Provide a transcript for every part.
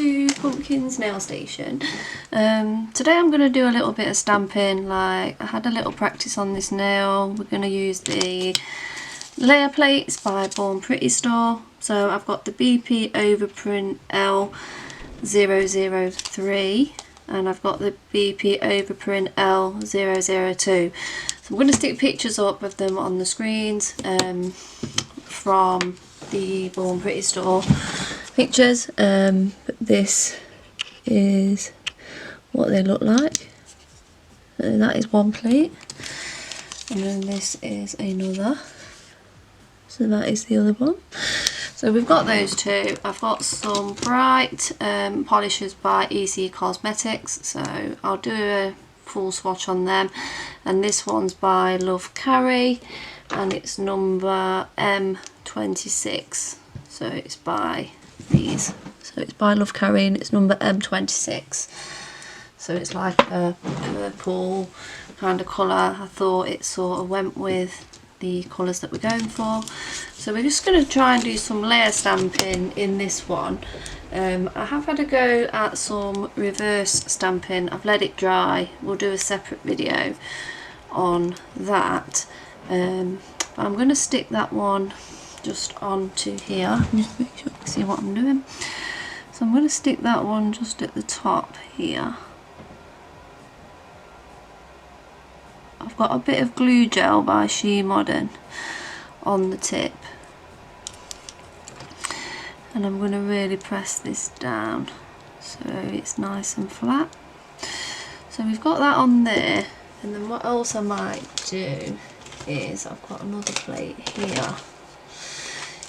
to Pumpkin's nail station. Today I'm going to do a little bit of stamping. Like, I had a little practice on this nail. We're going to use the layer plates by Born Pretty Store. So I've got the BP Overprint L003 and I've got the BP Overprint L002. So I'm going to stick pictures up of them on the screens from the Born Pretty Store pictures. But this is what they look like. And that is one plate, and then this is another. So that is the other one. So we've got those two. I've got some bright polishers by EC Cosmetics, so I'll do a full swatch on them. And this one's by lovcarrie and it's number M26. So it's by these. So it's by lovcarrie and it's number M26. So it's like a purple kind of colour. I thought it sort of went with the colours that we're going for. So we're just going to try and do some layer stamping in this one. I have had a go at some reverse stamping. I've let it dry. We'll do a separate video on that. But I'm going to stick that one just onto here. Just make sure you can see what I'm doing. So I'm going to stick that one just at the top here. I've got a bit of glue gel by She Modern on the tip, and I'm going to really press this down so it's nice and flat. So we've got that on there, and then what else I might do is I've got another plate here.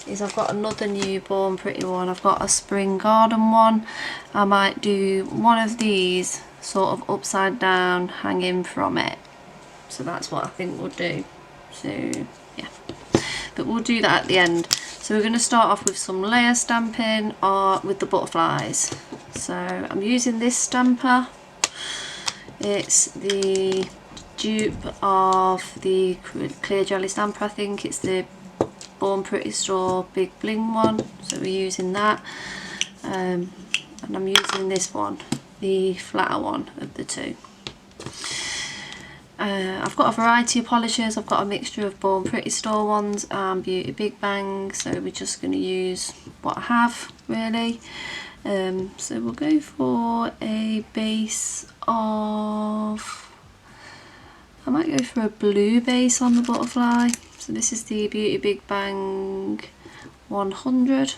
I've got another new Born Pretty one. I've got a Spring Garden one. I might do one of these sort of upside down hanging from it. So that's what I think we'll do. So yeah, but we'll do that at the end. So we're going to start off with some layer stamping with the butterflies. So I'm using this stamper. It's the dupe of the clear jelly stamper. I think it's the Born Pretty Store Big Bling one. So we're using that, and I'm using this one, the flatter one of the two. I've got a variety of polishers. I've got a mixture of Born Pretty Store ones and Beautybigbang, so we're just going to use what I have really. So we'll go for a base of, I might go for a blue base on the butterfly. So this is the Beautybigbang 100.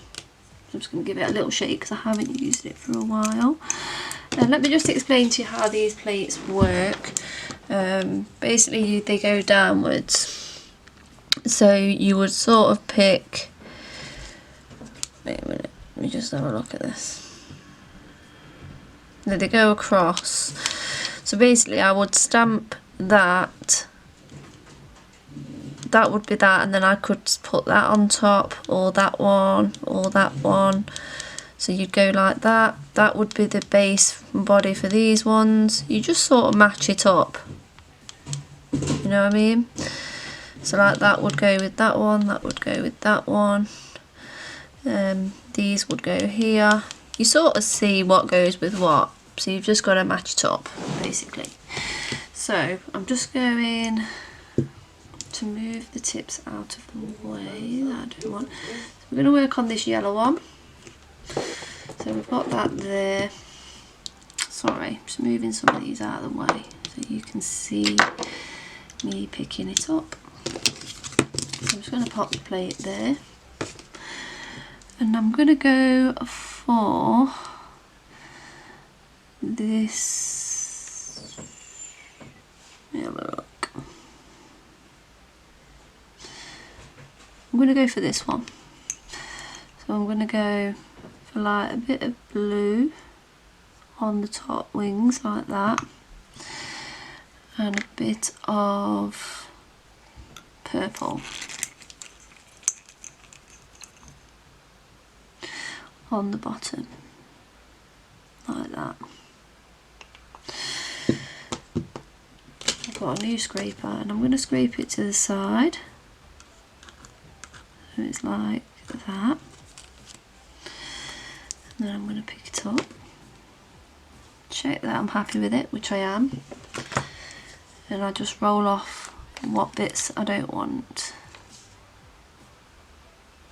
I'm just going to give it a little shake because I haven't used it for a while. Let me just explain to you how these plates work. Basically they go downwards, so you would sort of pick, wait a minute, let me just have a look at this. Now they go across, so basically I would stamp that, that would be that, and then I could put that on top, or that one, or that one. So you'd go like that. That would be the base body for these ones. You just sort of match it up. You know what I mean? So like that would go with that one, that would go with that one. These would go here. You sort of see what goes with what. So you've just got to match it up, basically. So I'm just going to move the tips out of the way that I don't want. So we're going to work on this yellow one. So we've got that there. Sorry, just moving some of these out of the way so you can see me picking it up. So I'm just going to pop the plate there. And I'm going to go for this. Let me have a look. I'm going to go for this one. So I'm going to go for like a bit of blue on the top wings like that, and a bit of purple on the bottom like that. I've got a new scraper and I'm going to scrape it to the side, so it's like that. And then I'm going to pick it up, check that I'm happy with it, which I am, and I just roll off what bits I don't want.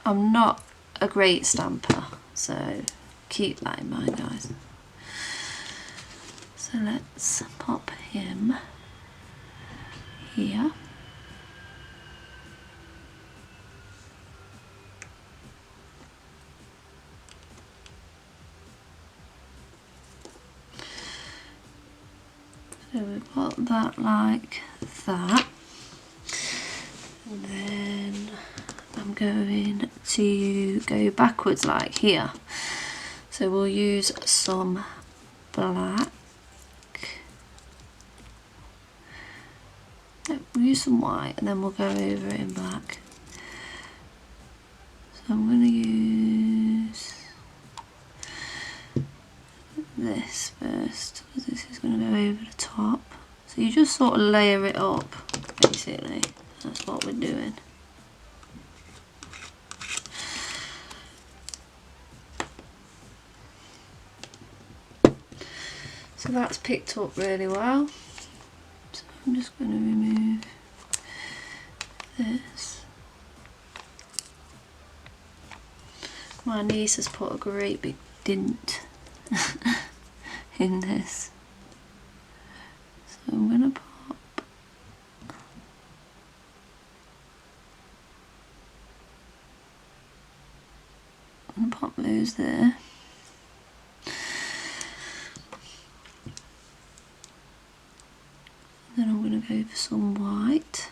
I'm not a great stamper, so keep that in mind, guys. So let's pop him here. So we've got that like that, and then I'm going to go backwards like here. So we'll use some black. No, we'll use some white and then we'll go over it in black. So I'm going to use this first, because this is going to go over the top. So you just sort of layer it up, basically. That's what we're doing. So that's picked up really well. So I'm just going to remove this. My niece has put a great big dint in this. So I'm going to pop those there. Then I'm going to go for some white.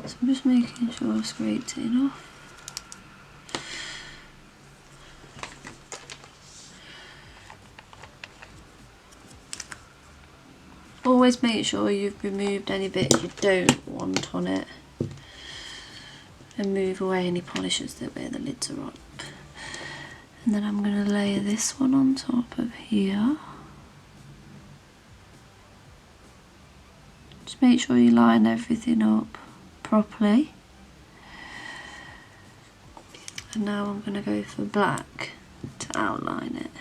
So I'm just making sure I've scraped it enough. Always make sure you've removed any bits you don't want on it, and move away any polishes that where the lids are up. And then I'm going to layer this one on top of here. Just make sure you line everything up properly. And now I'm going to go for black to outline it.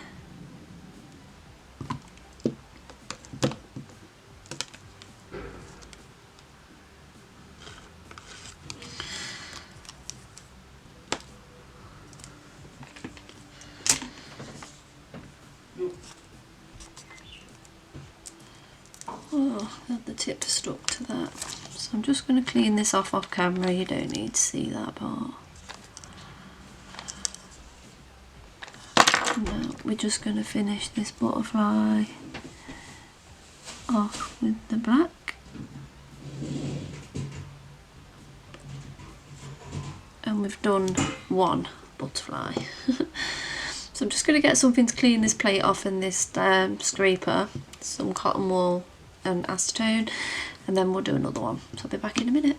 Oh, the tip stuck to that. So I'm just going to clean this off camera, you don't need to see that part. Now we're just going to finish this butterfly off with the black. And we've done one butterfly. So I'm just going to get something to clean this plate off in this scraper, some cotton wool and acetone, and then we'll do another one. So I'll be back in a minute.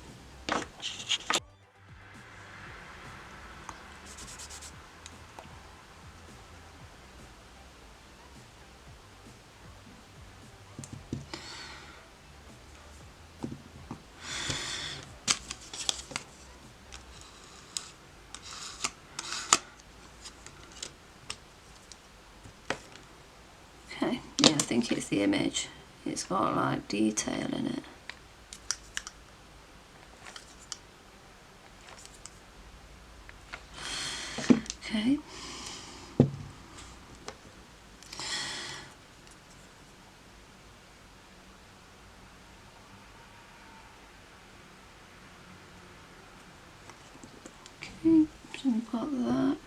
Okay, yeah, I think it's the image. It's got like detail in it. Okay. Okay, so we've got that.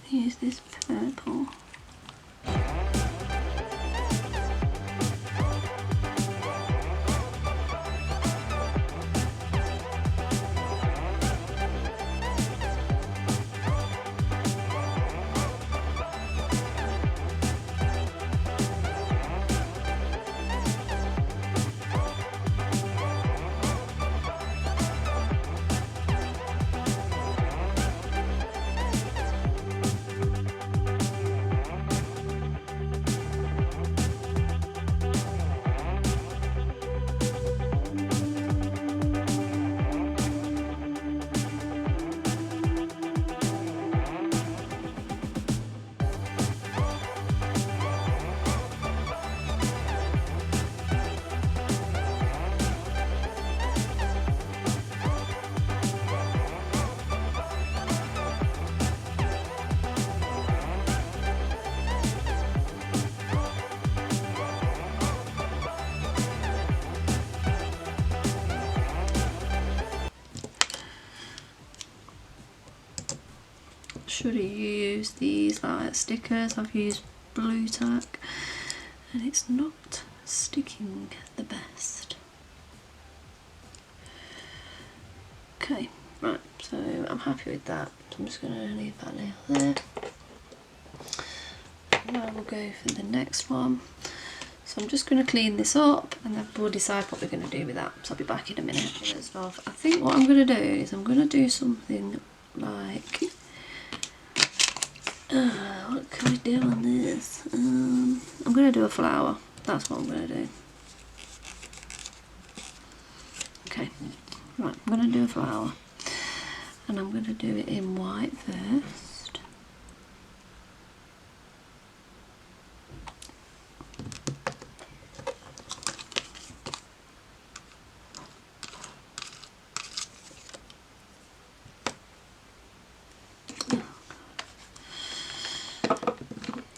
Use this purple. should have used these like stickers. I've used blue tack and it's not sticking the best. Okay, right, so I'm happy with that. So I'm just going to leave that nail there. Now we'll go for the next one. So I'm just going to clean this up and then we'll decide what we're going to do with that. So I'll be back in a minute. First off, I think what I'm going to do is I'm going to do something like, what can we do on this? I'm going to do a flower. That's what I'm going to do. Okay, right, I'm going to do a flower. And I'm going to do it in white first.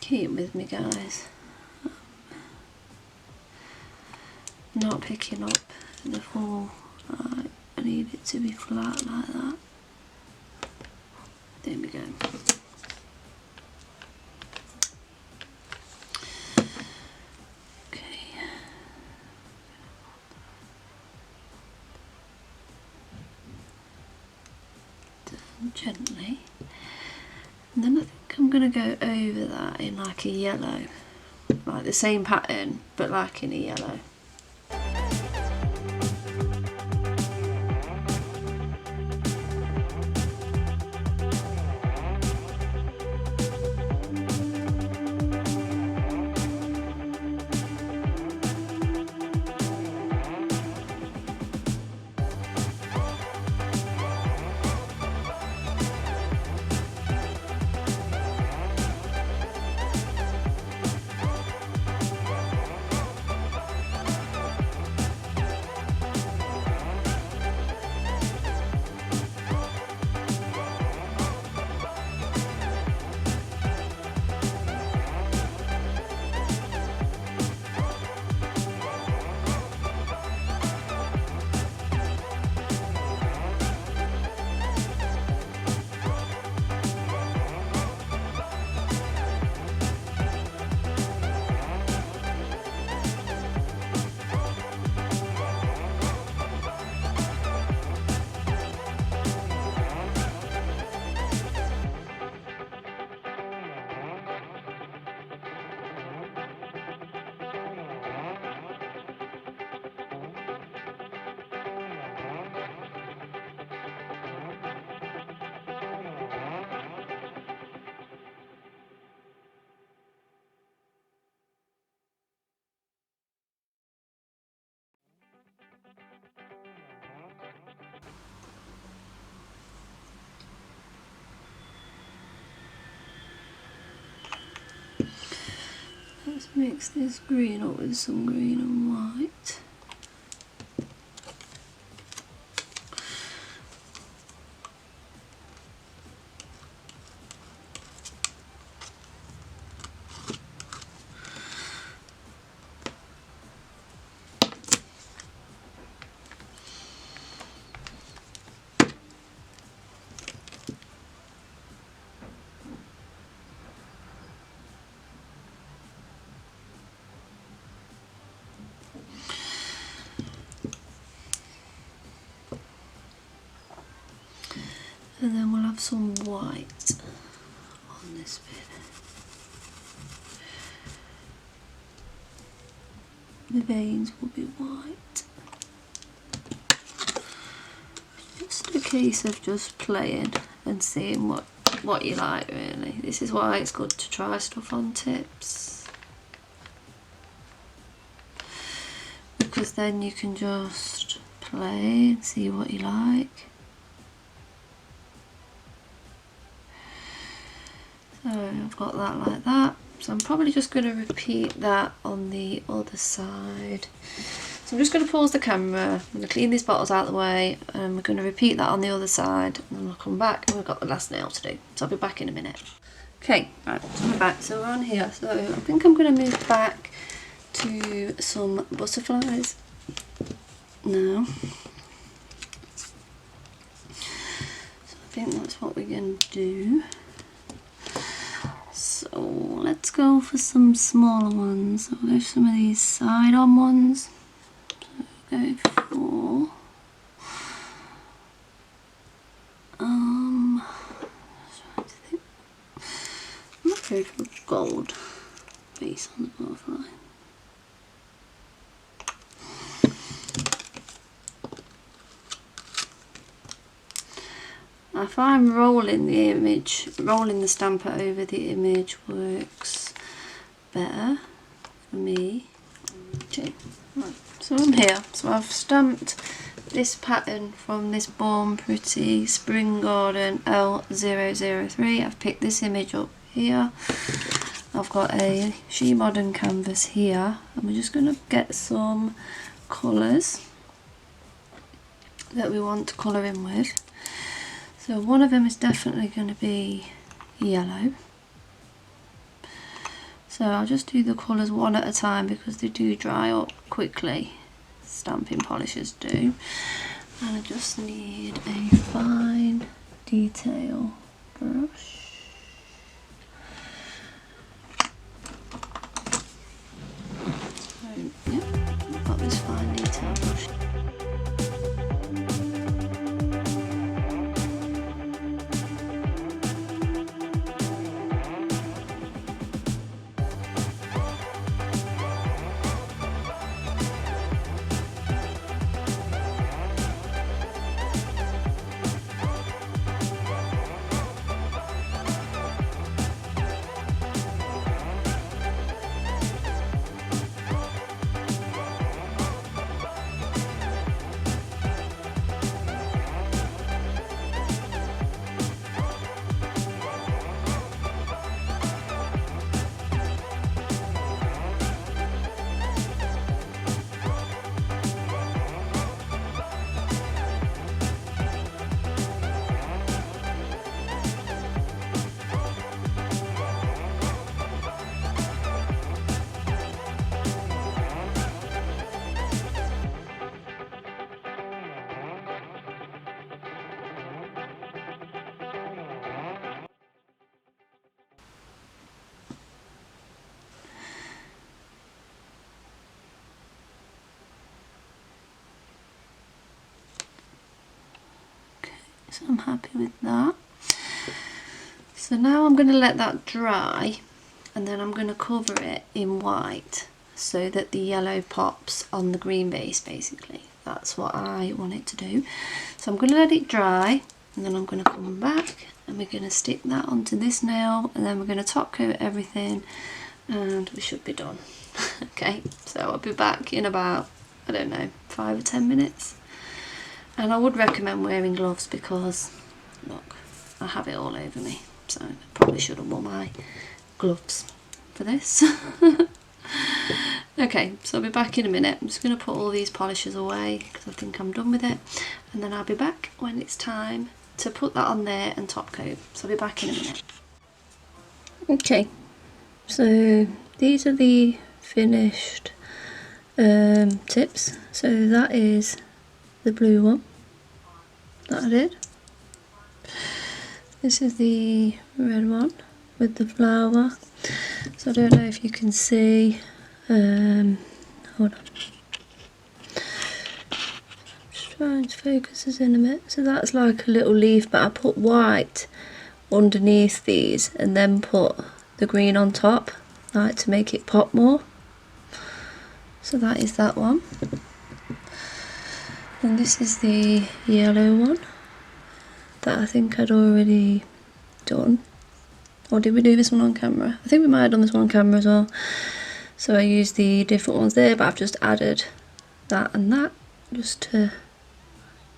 Keep with me, guys. Not picking up the full. Right, I need it to be flat like that. There we go. Okay. Down gently. And then I think I'm going to go over that in like a yellow. Like the same pattern, but like in a yellow. Let's mix this green up with some green and white. And then we'll have some white on this bit. The veins will be white. Just a case of just playing and seeing what you like, really. This is why it's good to try stuff on tips, because then you can just play and see what you like. So I've got that like that. So I'm probably just going to repeat that on the other side. So I'm just going to pause the camera, I'm going to clean these bottles out of the way, and we're going to repeat that on the other side, and then I'll come back and we've got the last nail to do. So I'll be back in a minute. Okay, right, so we're back. So we're on here. So I think I'm going to move back to some butterflies now. So I think that's what we're going to do. So let's go for some smaller ones. So we'll go for some of these side-on ones. So we'll go for trying to think. I might go for a gold base on the butterfly. I find rolling the stamper over the image works better for me. Okay. Right. So I'm here. So I've stamped this pattern from this Born Pretty Spring Garden L003. I've picked this image up here. I've got a She Modern canvas here, and we're just going to get some colours that we want to colour in with. So one of them is definitely going to be yellow. So I'll just do the colours one at a time because they do dry up quickly, stamping polishes do. And I just need a fine detail brush. So yeah, I've got this fine detail brush. So I'm happy with that. So now I'm going to let that dry, and then I'm going to cover it in white so that the yellow pops on the green base basically. That's what I want it to do. So I'm going to let it dry, and then I'm going to come back and we're going to stick that onto this nail, and then we're going to top coat everything and we should be done. Okay, so I'll be back in about, I don't know, 5 or 10 minutes. And I would recommend wearing gloves because, look, I have it all over me. So I probably should have worn my gloves for this. Okay, so I'll be back in a minute. I'm just going to put all these polishes away because I think I'm done with it. And then I'll be back when it's time to put that on there and top coat. So I'll be back in a minute. Okay, so these are the finished tips. So that is the blue one that I did. This is the red one with the flower. So I don't know if you can see, hold on, just trying to focus this in a bit. So that's like a little leaf, but I put white underneath these and then put the green on top, like to make it pop more. So that is that one. And this is the yellow one that I think I'd already done. Or did we do this one on camera? I think we might have done this one on camera as well. So I used the different ones there, but I've just added that and that just to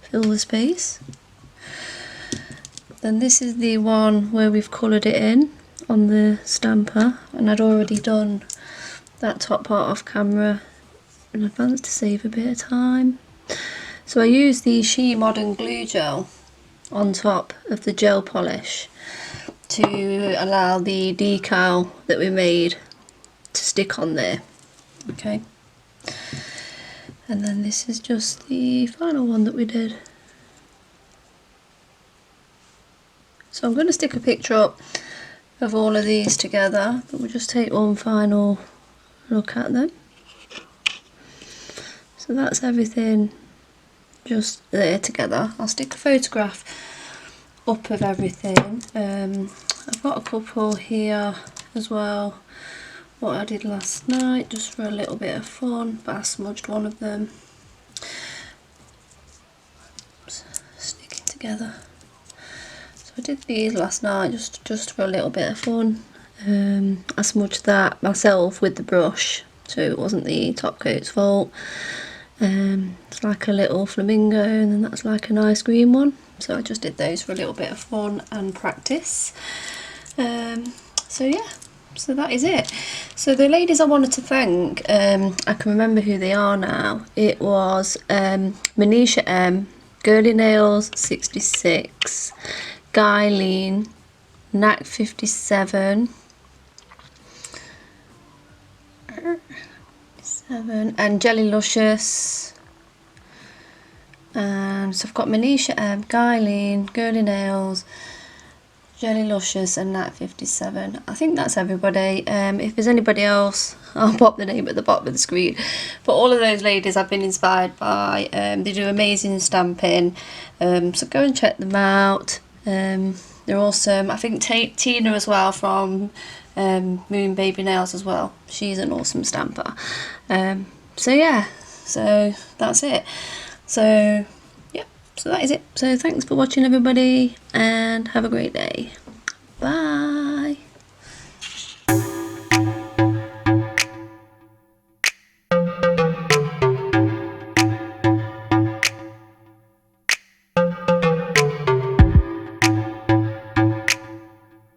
fill the space. Then this is the one where we've coloured it in on the stamper, and I'd already done that top part off camera in advance to save a bit of time. So I used the She Modern glue gel on top of the gel polish to allow the decal that we made to stick on there. Okay, and then this is just the final one that we did. So I'm going to stick a picture up of all of these together, but we'll just take one final look at them. So that's everything just there together. I'll stick a photograph up of everything. I've got a couple here as well, what I did last night just for a little bit of fun, but I smudged one of them. Sticking together. So I did these last night just for a little bit of fun. I smudged that myself with the brush, so it wasn't the top coat's fault. It's like a little flamingo, and then that's like an ice cream one. So I just did those for a little bit of fun and practice. So yeah, so that is it. So the ladies I wanted to thank, I can remember who they are now. It was Manisha M, Girly Nails 66, Gelike, Knack 57, and Gelulicious. So I've got Manisha M, Gelike, Girly Nails, Gelulicious and Nat 57. I think that's everybody. If there's anybody else, I'll pop the name at the bottom of the screen. But all of those ladies I've been inspired by. They do amazing stamping. So go and check them out. They're awesome. I think Tina as well from Moon Baby Nails as well. She's an awesome stamper. So yeah, so that's it. So yeah, so that is it. So thanks for watching everybody, and have a great day. Bye.